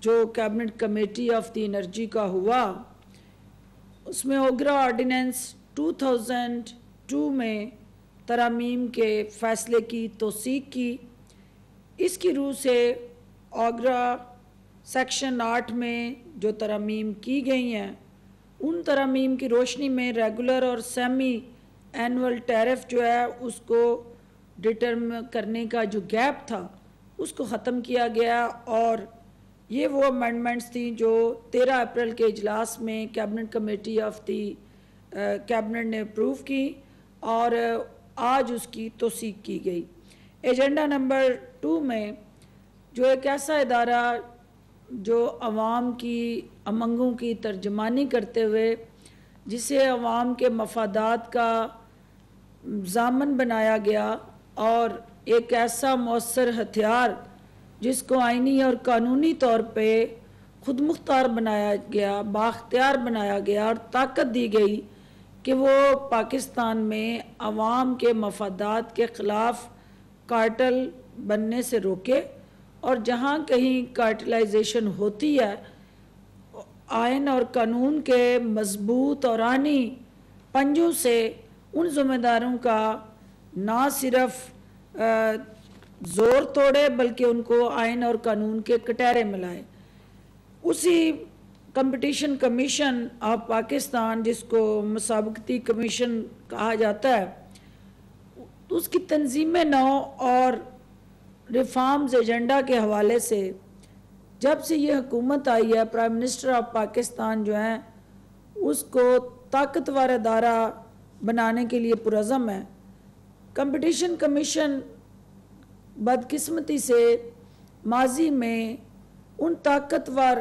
جو cabinet committee of the energy کا ہوا اس میں اوگرا آرڈیننس 2002 میں ترامیم کے فیصلے کی توثیق کی۔ اس کی روح سے اوگرا سیکشن 8 میں جو ترامیم کی گئی ہیں ان ترامیم کی روشنی میں ریگولر اور سیمی اینول ٹیرف جو ہے اس کو ڈٹرمن کرنے کا جو گیپ تھا اس کو ختم کیا گیا، اور یہ وہ امینڈمنٹس تھیں جو 13 اپریل کے اجلاس میں cabinet committee of the cabinet نے اپروو کی اور آج اس کی توثیق کی گئی۔ ایجنڈا نمبر 2 میں جو ایک ایسا ادارہ جو عوام کی امنگوں کی ترجمانی کرتے ہوئے جسے عوام کے مفادات کا ضامن بنایا گیا اور ایک ایسا مؤثر ہتھیار جس کو آئینی اور قانونی طور پہ خود مختار بنایا گیا، بااختیار بنایا گیا اور طاقت دی گئی کہ وہ پاکستان میں عوام کے مفادات کے خلاف کارٹل بننے سے روکے، اور جہاں کہیں کارٹلائزیشن ہوتی ہے آئین اور قانون کے مضبوط اور آئینی پنجوں سے ان ذمہ داروں کا نہ صرف زور توڑے بلکہ ان کو آئین اور قانون کے کٹہرے ملائے۔ اسی کمپٹیشن کمیشن آف پاکستان جس کو مسابقتی کمیشن کہا جاتا ہے اس کی تنظیم نو اور ریفارمز ایجنڈا کے حوالے سے جب سے یہ حکومت آئی ہے پرائم منسٹر آف پاکستان جو ہیں اس کو طاقتور ادارہ بنانے کے لیے پرعزم ہے۔ کمپٹیشن کمیشن بدقسمتی سے ماضی میں ان طاقتور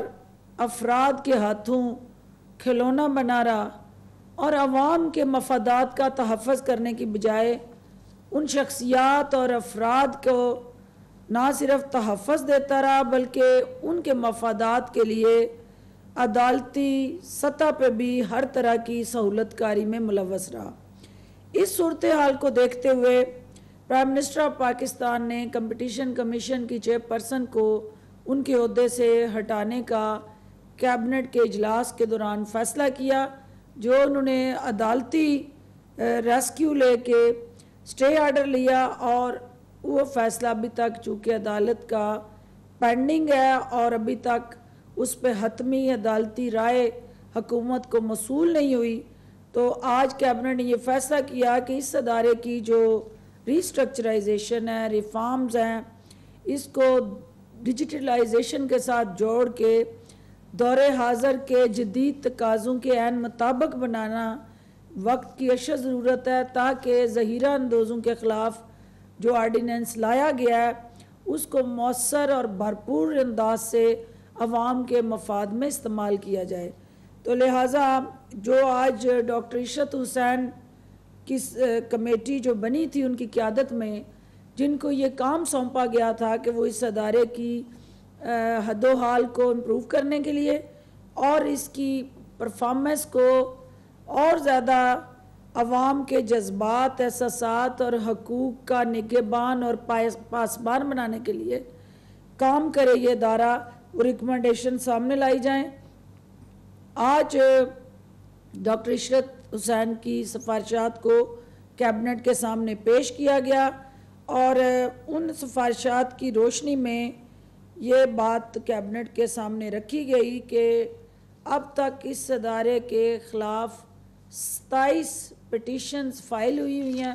افراد کے ہاتھوں کھلونا بنا رہا اور عوام کے مفادات کا تحفظ کرنے کی بجائے ان شخصیات اور افراد کو نہ صرف تحفظ دیتا رہا بلکہ ان کے مفادات کے لیے عدالتی سطح پہ بھی ہر طرح کی سہولت کاری میں ملوث رہا۔ اس صورتحال کو دیکھتے ہوئے پرائم منسٹر آف پاکستان نے کمپٹیشن کمیشن کی چیئرپرسن کو ان کے عہدے سے ہٹانے کا کیبنٹ کے اجلاس کے دوران فیصلہ کیا، جو انہوں نے عدالتی ریسکیو لے کے اسٹے آرڈر لیا، اور وہ فیصلہ ابھی تک چونکہ عدالت کا پینڈنگ ہے اور ابھی تک اس پہ حتمی عدالتی رائے حکومت کو موصول نہیں ہوئی، تو آج کیبنٹ نے یہ فیصلہ کیا کہ اس ادارے کی جو ریسٹرکچرائزیشن ہے، ریفارمز ہیں، اس کو ڈیجیٹلائزیشن کے ساتھ جوڑ کے دور حاضر کے جدید تقاضوں کے عین مطابق بنانا وقت کی اشد ضرورت ہے، تاکہ ظہیرہ اندوزوں کے خلاف جو آرڈیننس لایا گیا ہے اس کو مؤثر اور بھرپور انداز سے عوام کے مفاد میں استعمال کیا جائے۔ تو لہٰذا جو آج ڈاکٹر عشرت حسین کی کمیٹی جو بنی تھی ان کی قیادت میں، جن کو یہ کام سونپا گیا تھا کہ وہ اس ادارے کی حد و حال کو امپروو کرنے کے لیے اور اس کی پرفارمنس کو اور زیادہ عوام کے جذبات، احساسات اور حقوق کا نگہبان اور پاسبان بنانے کے لیے کام کرے یہ ادارہ، وہ ریکمنڈیشن سامنے لائی جائیں۔ آج ڈاکٹر عشرت حسین کی سفارشات کو کیبنٹ کے سامنے پیش کیا گیا، اور ان سفارشات کی روشنی میں یہ بات کیبنٹ کے سامنے رکھی گئی کہ اب تک اس ادارے کے خلاف 27 پٹیشنز فائل ہوئی ہیں،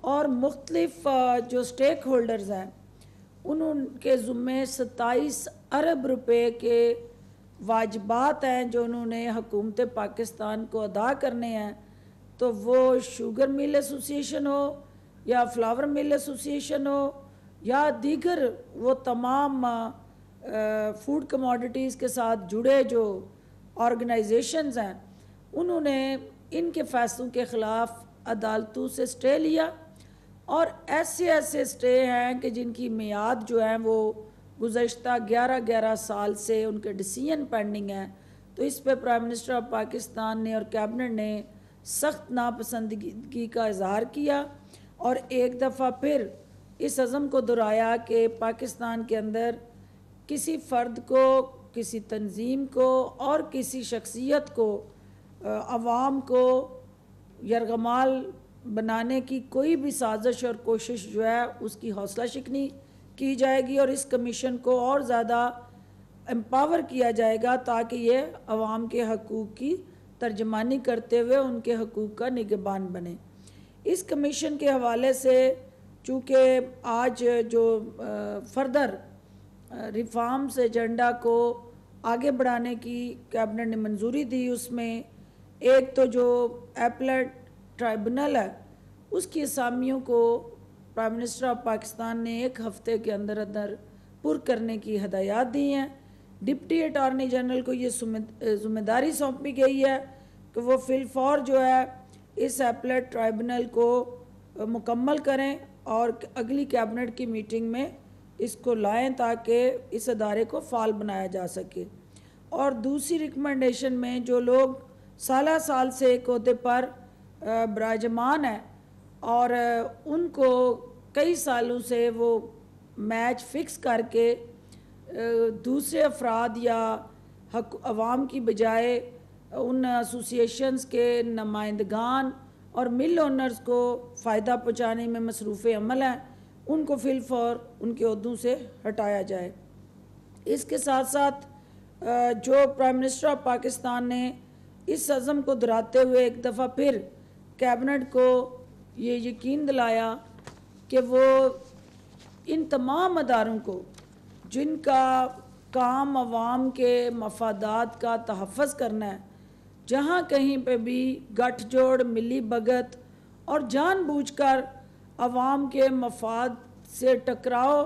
اور مختلف جو سٹیک ہولڈرز ہیں ان کے ذمے 27 ارب روپے کے واجبات ہیں جو انہوں نے حکومت پاکستان کو ادا کرنے ہیں، تو وہ شوگر مل ایسوسی ایشن ہو یا فلاور مل ایسوسی ایشن ہو یا دیگر وہ تمام فوڈ کموڈیٹیز کے ساتھ جڑے جو آرگنائزیشنز ہیں، انہوں نے ان کے فیصلوں کے خلاف عدالتوں سے سٹے لیا، اور ایسے سٹے ہیں کہ جن کی میعاد جو ہیں وہ گزشتہ 11 سال سے ان کے ڈیسیژن پینڈنگ ہیں۔ تو اس پہ پرائم منسٹر آف پاکستان نے اور کیبنٹ نے سخت ناپسندگی کا اظہار کیا، اور ایک دفعہ پھر اس عزم کو دہرایا کہ پاکستان کے اندر کسی فرد کو کسی تنظیم کو اور کسی شخصیت کو عوام کو یرغمال بنانے کی کوئی بھی سازش اور کوشش جو ہے اس کی حوصلہ شکنی کی جائے گی، اور اس کمیشن کو اور زیادہ امپاور کیا جائے گا تاکہ یہ عوام کے حقوق کی ترجمانی کرتے ہوئے ان کے حقوق کا نگہبان بنے۔ اس کمیشن کے حوالے سے چونکہ آج جو فردر ریفارمز ایجنڈا کو آگے بڑھانے کی کیبنٹ نے منظوری دی، اس میں ایک تو جو ایپلیٹ ٹرائبونل ہے اس کی اسامیوں کو پرائم منسٹر آف پاکستان نے 1 ہفتے کے اندر پر کرنے کی ہدایات دی ہیں۔ ڈپٹی اٹارنی جنرل کو یہ ذمہ داری سونپی گئی ہے کہ وہ فی الفور جو ہے اس ایپلیٹ ٹرائبونل کو مکمل کریں اور اگلی کیبنٹ کی میٹنگ میں اس کو لائیں تاکہ اس ادارے کو فعال بنایا جا سکے۔ اور دوسری ریکمنڈیشن میں جو لوگ سالہ سال سے ایک عہدے پر براجمان ہیں اور ان کو کئی سالوں سے وہ میچ فکس کر کے دوسرے افراد یا عوام کی بجائے ان ایسوسیشنز کے نمائندگان اور مل اونرز کو فائدہ پہنچانے میں مصروف عمل ہیں، ان کو فی الفور ان کے عہدوں سے ہٹایا جائے۔ اس کے ساتھ ساتھ جو پرائم منسٹر آف پاکستان نے اس عزم کو دہراتے ہوئے ایک دفعہ پھر کیبنٹ کو یہ یقین دلایا کہ وہ ان تمام اداروں کو جن کا کام عوام کے مفادات کا تحفظ کرنا ہے، جہاں کہیں پہ بھی گٹھ جوڑ، ملی بھگت اور جان بوجھ کر عوام کے مفاد سے ٹکراؤ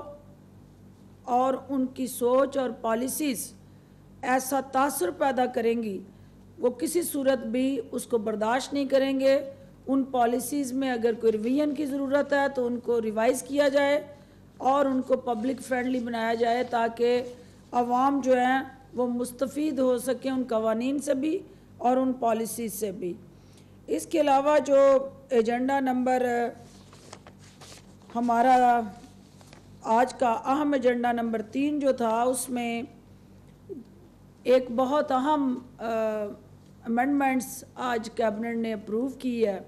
اور ان کی سوچ اور پالیسیز ایسا تاثر پیدا کریں گی، وہ کسی صورت بھی اس کو برداشت نہیں کریں گے۔ ان پالیسیز میں اگر کوئی ریویژن کی ضرورت ہے تو ان کو ریوائز کیا جائے اور ان کو پبلک فرینڈلی بنایا جائے تاکہ عوام جو ہیں وہ مستفید ہو سکیں ان قوانین سے بھی اور ان پالیسیز سے بھی۔ اس کے علاوہ جو ایجنڈا نمبر ہمارا آج کا اہم ایجنڈا نمبر 3 جو تھا، اس میں ایک بہت اہم امینڈمنٹس آج کیبنٹ نے اپروو کی ہے،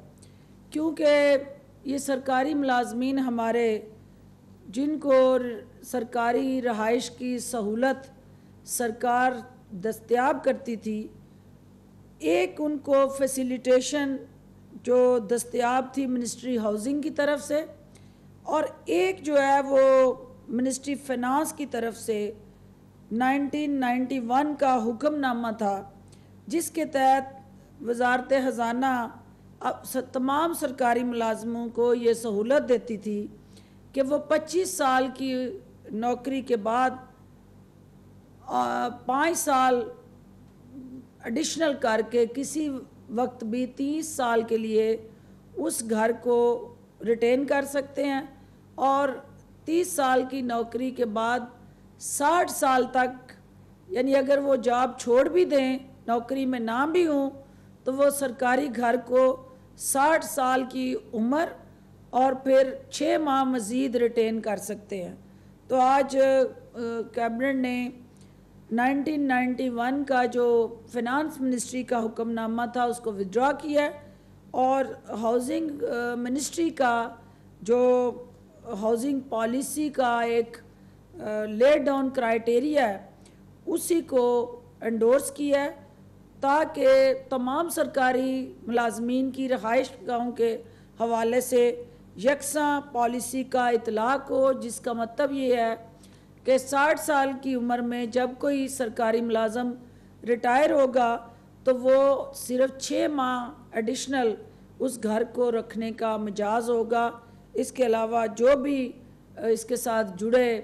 کیونکہ یہ سرکاری ملازمین ہمارے جن کو سرکاری رہائش کی سہولت سرکار دستیاب کرتی تھی، ایک ان کو فیسیلیٹیشن جو دستیاب تھی منسٹری ہاؤسنگ کی طرف سے، اور ایک جو ہے وہ منسٹری فائنانس کی طرف سے 1991 کا حکم نامہ تھا، جس کے تحت وزارت خزانہ تمام سرکاری ملازموں کو یہ سہولت دیتی تھی کہ وہ 25 سال کی نوکری کے بعد 5 سال ایڈیشنل کر کے کسی وقت بھی 30 سال کے لیے اس گھر کو ریٹین کر سکتے ہیں، اور 30 سال کی نوکری کے بعد 60 سال تک، یعنی اگر وہ جاب چھوڑ بھی دیں، نوکری میں نہ بھی ہوں، تو وہ سرکاری گھر کو 60 سال کی عمر اور پھر 6 ماہ مزید ریٹین کر سکتے ہیں۔ تو آج کیبنٹ نے 1991 کا جو فائنانس منسٹری کا حکم نامہ تھا اس کو وڈرا کیا ہے، اور ہاؤسنگ منسٹری کا جو ہاؤسنگ پالیسی کا ایک لے ڈاؤن کرائیٹیریا ہے اسی کو انڈورس کیا ہے، تاکہ تمام سرکاری ملازمین کی رہائش گاہوں کے حوالے سے یکساں پالیسی کا اطلاق ہو، جس کا مطلب یہ ہے کہ 60 سال کی عمر میں جب کوئی سرکاری ملازم ریٹائر ہوگا تو وہ صرف 6 ماہ ایڈیشنل اس گھر کو رکھنے کا مجاز ہوگا۔ اس کے علاوہ جو بھی اس کے ساتھ جڑے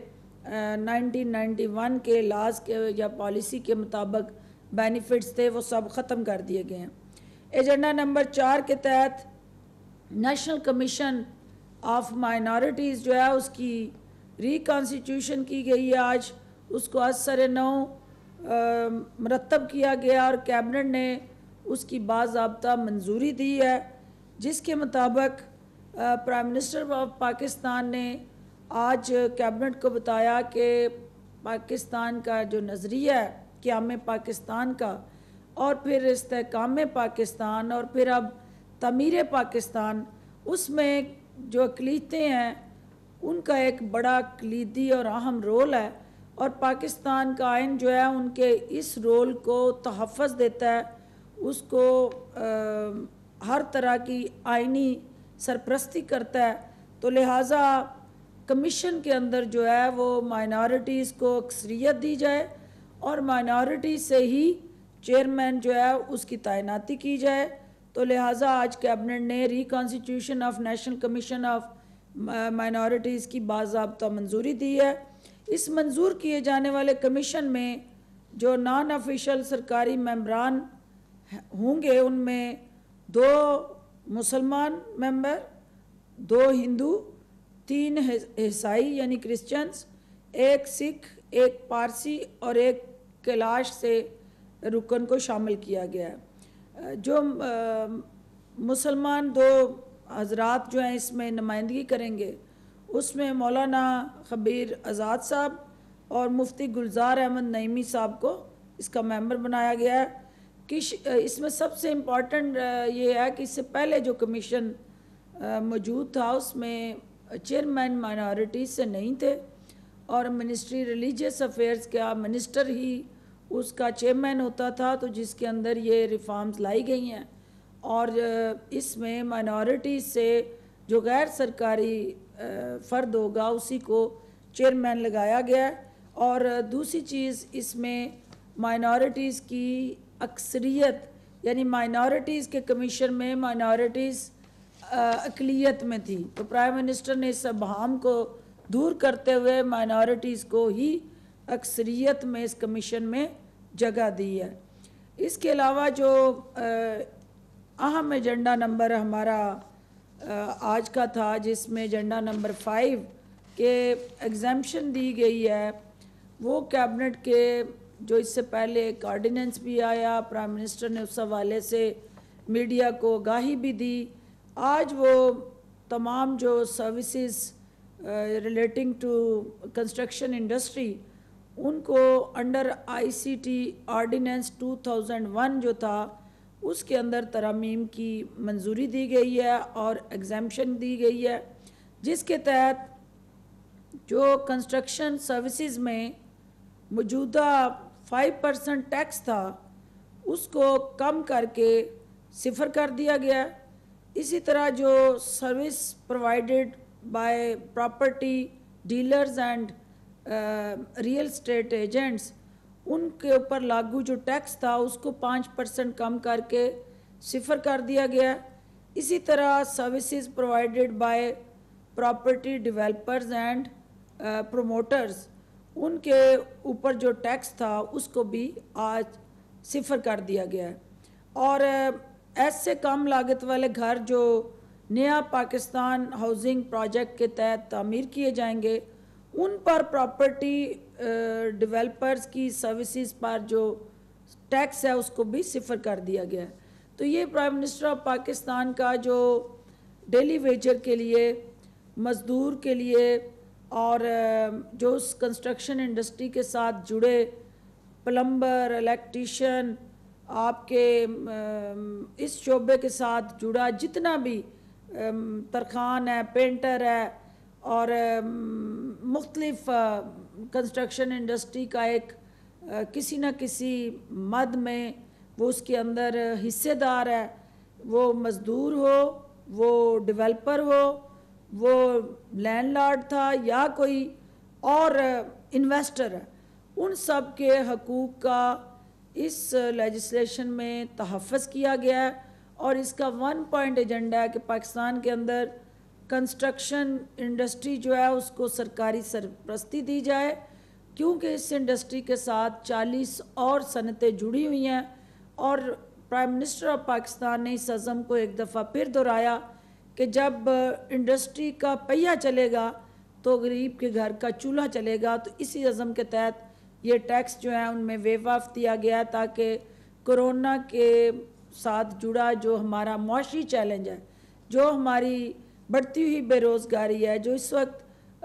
1991 کے لاز کے یا پالیسی کے مطابق بینیفٹس تھے وہ سب ختم کر دیے گئے ہیں۔ ایجنڈا نمبر 4 کے تحت نیشنل کمیشن آف مائنارٹیز جو ہے اس کی ری کانسٹیٹیوشن کی گئی ہے، آج اس کو از سر نو مرتب کیا گیا اور کیبنٹ نے اس کی باضابطہ منظوری دی ہے، جس کے مطابق پرائم منسٹر آف پاکستان نے آج کیبنٹ کو بتایا کہ پاکستان کا جو نظریہ ہے قیام پاکستان کا اور پھر استحکام پاکستان اور پھر اب تعمیر پاکستان، اس میں جو اقلیتیں ہیں ان کا ایک بڑا کلیدی اور اہم رول ہے، اور پاکستان کا آئین جو ہے ان کے اس رول کو تحفظ دیتا ہے، اس کو ہر طرح کی آئینی سرپرستی کرتا ہے۔ تو لہٰذا کمیشن کے اندر جو ہے وہ مائنارٹیز کو اکثریت دی جائے اور مائنارٹی سے ہی چیئرمین جو ہے اس کی تعیناتی کی جائے۔ تو لہٰذا آج کیبنٹ نے reconstitution of national commission of minorities کی باضابطہ منظوری دی ہے۔ اس منظور کیے جانے والے کمیشن میں جو نان آفیشل سرکاری ممبران ہوں گے ان میں 2 مسلمان ممبر، 2 ہندو، 3 عیسائی یعنی کرسچنز، 1 سکھ، 1 پارسی اور 1 کیلاش سے رکن کو شامل کیا گیا ہے۔ جو مسلمان 2 حضرات جو ہیں اس میں نمائندگی کریں گے، اس میں مولانا خبیر آزاد صاحب اور مفتی گلزار احمد نعیمی صاحب کو اس کا ممبر بنایا گیا ہے۔ کہ اس میں سب سے امپورٹنٹ یہ ہے کہ اس سے پہلے جو کمیشن موجود تھا اس میں چیئرمین مائنارٹیز سے نہیں تھے، اور منسٹری ریلیجیس افیئرز کا منسٹر ہی اس کا چیئرمین ہوتا تھا، تو جس کے اندر یہ ریفارمز لائی گئی ہیں، اور اس میں مائنارٹیز سے جو غیر سرکاری فرد ہوگا اسی کو چیئرمین لگایا گیا ہے۔ اور دوسری چیز اس میں مائنارٹیز کی اکثریت یعنی مائنارٹیز کے کمیشن میں مائنارٹیز اقلیت میں تھی، تو پرائم منسٹر نے اس ابہام کو دور کرتے ہوئے مائنارٹیز کو ہی اکثریت میں اس کمیشن میں جگہ دی ہے۔ اس کے علاوہ جو اہم ایجنڈا نمبر ہمارا آج کا تھا، جس میں ایجنڈا نمبر 5 کے ایگزیمپشن دی گئی ہے، وہ کیبنٹ کے جو اس سے پہلے ایک آرڈیننس بھی آیا، پرائم منسٹر نے اس حوالے سے میڈیا کو آگاہی بھی دی۔ آج وہ تمام جو services relating to construction industry ان کو انڈر ICT آرڈیننس 2001 جو تھا اس کے اندر ترامیم کی منظوری دی گئی ہے اور ایگزیمپشن دی گئی ہے، جس کے تحت جو کنسٹرکشن سروسز میں موجودہ 5% ٹیکس تھا اس کو کم کر کے 0 کر دیا گیا۔ اسی طرح جو service provided by property dealers and real estate agents ان کے اوپر لاگو جو ٹیکس تھا اس کو 5% کم کر کے 0 کر دیا گیا۔ اسی طرح services provided by property developers and promoters ان کے اوپر جو ٹیکس تھا اس کو بھی آج 0 کر دیا گیا ہے۔ اور ایسے کم لاگت والے گھر جو نیا پاکستان ہاؤسنگ پروجیکٹ کے تحت تعمیر کیے جائیں گے ان پر پراپرٹی ڈیولپرز کی سروسز پر جو ٹیکس ہے اس کو بھی 0 کر دیا گیا ہے۔ تو یہ پرائم منسٹر آف پاکستان کا جو ڈیلی ویجر کے لیے، مزدور کے لیے اور جو اس کنسٹرکشن انڈسٹری کے ساتھ جڑے پلمبر، الیکٹریشین، آپ کے اس شعبے کے ساتھ جڑا جتنا بھی ترخان ہے، پینٹر ہے اور مختلف کنسٹرکشن انڈسٹری کا ایک کسی نہ کسی مد میں وہ اس کے اندر حصے دار ہے، وہ مزدور ہو، وہ ڈیولپر ہو، وہ لینڈ لارڈ تھا یا کوئی اور انویسٹر ہے، ان سب کے حقوق کا اس لیجسلیشن میں تحفظ کیا گیا ہے۔ اور اس کا 1 پوائنٹ ایجنڈا ہے کہ پاکستان کے اندر کنسٹرکشن انڈسٹری جو ہے اس کو سرکاری سرپرستی دی جائے، کیونکہ اس انڈسٹری کے ساتھ 40 اور صنعتیں جڑی ہوئی ہیں، اور پرائم منسٹر آف پاکستان نے اس عزم کو ایک دفعہ پھر دہرایا کہ جب انڈسٹری کا پہیہ چلے گا تو غریب کے گھر کا چولہا چلے گا۔ تو اسی عزم کے تحت یہ ٹیکس جو ہیں ان میں ویو آف دیا گیا تاکہ کرونا کے ساتھ جڑا جو ہمارا معاشی چیلنج ہے، جو ہماری بڑھتی ہوئی بے روزگاری ہے، جو اس وقت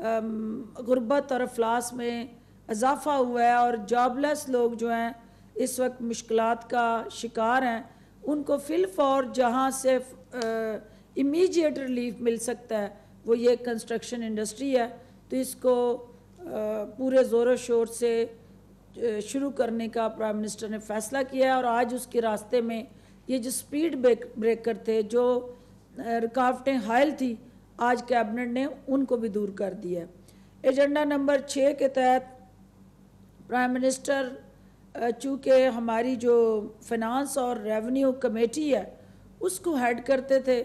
غربت اور افلاس میں اضافہ ہوا ہے اور جاب لیس لوگ جو ہیں اس وقت مشکلات کا شکار ہیں ان کو فی الفور جہاں سے امیجیٹ ریلیف مل سکتا ہے وہ یہ کنسٹرکشن انڈسٹری ہے. تو اس کو پورے زور و شور سے شروع کرنے کا پرائم منسٹر نے فیصلہ کیا ہے اور آج اس کے راستے میں یہ جو سپیڈ بریکر تھے جو رکاوٹیں حائل تھی آج کیبنٹ نے ان کو بھی دور کر دیا ہے. ایجنڈا نمبر 6 کے تحت پرائم منسٹر چونکہ ہماری جو فنانس اور ریونیو کمیٹی ہے اس کو ہیڈ کرتے تھے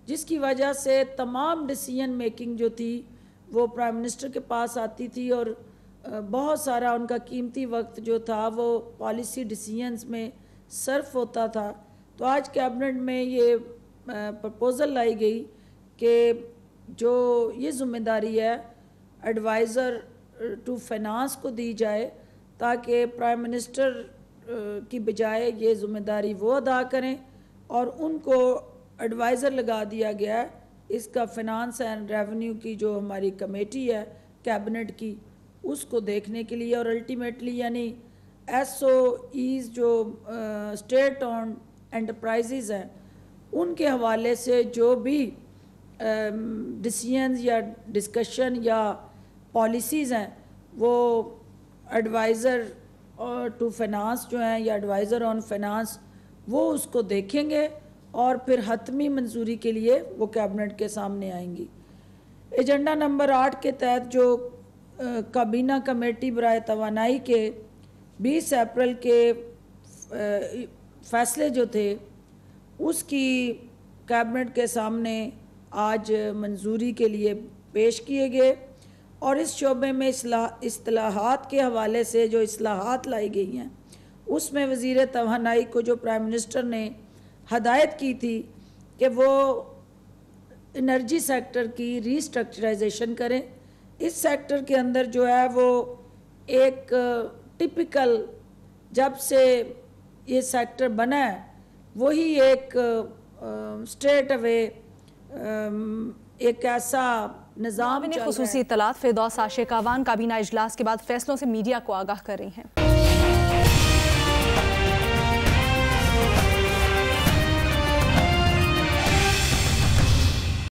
جس کی وجہ سے تمام ڈیسیژن میکنگ جو تھی وہ پرائم منسٹر کے پاس آتی تھی اور بہت سارا ان کا قیمتی وقت جو تھا وہ پالیسی ڈیسیژنز میں صرف ہوتا تھا. تو آج کیبنٹ میں یہ پرپوزل لائی گئی کہ جو یہ ذمہ داری ہے ایڈوائزر ٹو فنانس کو دی جائے تاکہ پرائم منسٹر کی بجائے یہ ذمہ داری وہ ادا کریں اور ان کو ایڈوائزر لگا دیا گیا ہے اس کا فنانس اینڈ ریونیو کی جو ہماری کمیٹی ہے کیبنٹ کی اس کو دیکھنے کے لیے اور الٹیمیٹلی یعنی ایس او ایز جو اسٹیٹ اون انٹرپرائزز ہیں ان کے حوالے سے جو بھی ڈیسیژنز یا ڈسکشن یا پالیسیز ہیں وہ ایڈوائزر ٹو فنانس جو ہیں یا ایڈوائزر آن فنانس وہ اس کو دیکھیں گے اور پھر حتمی منظوری کے لیے وہ کیبنٹ کے سامنے آئیں گی. ایجنڈا نمبر 8 کے تحت جو کابینہ کمیٹی برائے توانائی کے 20 اپریل کے فیصلے جو تھے اس کی کیبنٹ کے سامنے آج منظوری کے لیے پیش کیے گئے اور اس شعبے میں اصلاحات کے حوالے سے جو اصلاحات لائی گئی ہیں اس میں وزیر توانائی کو جو پرائم منسٹر نے ہدایت کی تھی کہ وہ انرجی سیکٹر کی ری اسٹرکچرائزیشن کریں. اس سیکٹر کے اندر جو ہے وہ ایک ٹپیکل جب سے یہ سیکٹر بنا ہے وہی ایک اسٹریٹ اوے ایک ایسا نظام چل رہا ہے. خصوصی اطلاعات فردوس عاشق اعوان کابینہ اجلاس کے بعد فیصلوں سے میڈیا کو آگاہ کر رہی ہیں.